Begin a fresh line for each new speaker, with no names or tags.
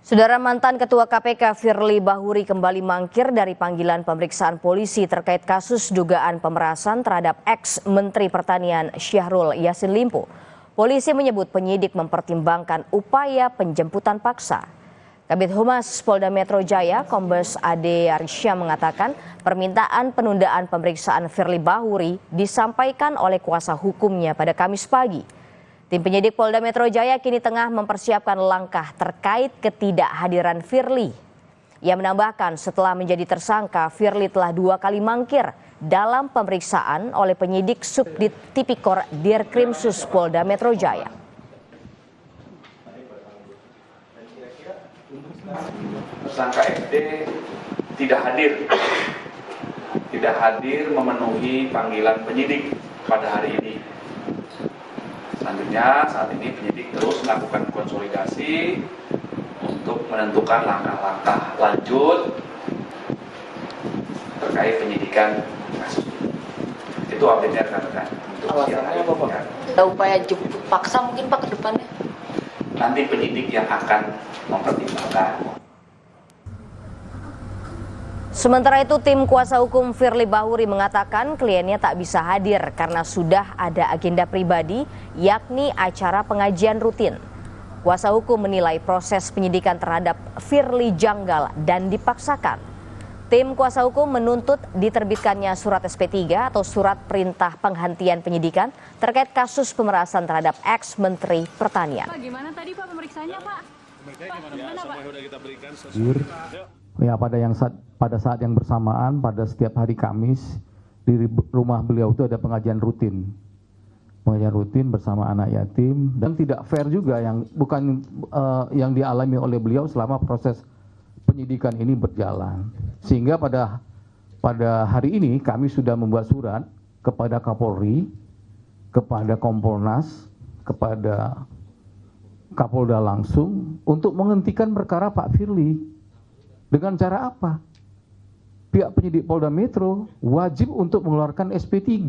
Saudara, mantan Ketua KPK Firly Bahuri kembali mangkir dari panggilan pemeriksaan polisi terkait kasus dugaan pemerasan terhadap ex-Menteri Pertanian Syahrul Yassin Limpo. Polisi menyebut penyidik mempertimbangkan upaya penjemputan paksa. Kabid Humas Polda Metro Jaya, Kombes Ade Arisya mengatakan permintaan penundaan pemeriksaan Firly Bahuri disampaikan oleh kuasa hukumnya pada Kamis pagi. Tim penyidik Polda Metro Jaya kini tengah mempersiapkan langkah terkait ketidakhadiran Firly. Ia menambahkan setelah menjadi tersangka, Firly telah 2 kali mangkir dalam pemeriksaan oleh penyidik Subdit Tipikor Dirkrimsus Polda Metro Jaya.
Tersangka FD tidak hadir memenuhi panggilan penyidik pada hari ini. Selanjutnya saat ini penyidik terus melakukan konsolidasi untuk menentukan langkah-langkah lanjut terkait penyidikan kasus ini. Itu update-nya rekan-rekan.
Alasannya apa, Pak? Ada upaya jemput paksa mungkin, Pak, ke depannya?
Nanti penyidik yang akan mempertimbangkan.
Sementara itu, tim kuasa hukum Firly Bahuri mengatakan kliennya tak bisa hadir karena sudah ada agenda pribadi, yakni acara pengajian rutin. Kuasa hukum menilai proses penyidikan terhadap Firly janggal dan dipaksakan. Tim kuasa hukum menuntut diterbitkannya surat SP3 atau surat perintah penghentian penyidikan terkait kasus pemerasan terhadap ex-Menteri Pertanian.
Pak, gimana tadi Pak pemeriksaannya, Pak? Gimana, Pak?
Ya, pada saat yang bersamaan pada setiap hari Kamis di rumah beliau itu ada pengajian rutin bersama anak yatim, dan tidak fair juga yang dialami oleh beliau selama proses penyidikan ini berjalan, sehingga pada hari ini kami sudah membuat surat kepada Kapolri, kepada Kompolnas, kepada Kapolda langsung untuk menghentikan perkara Pak Firly. Dengan cara apa? Pihak penyidik Polda Metro wajib untuk mengeluarkan SP3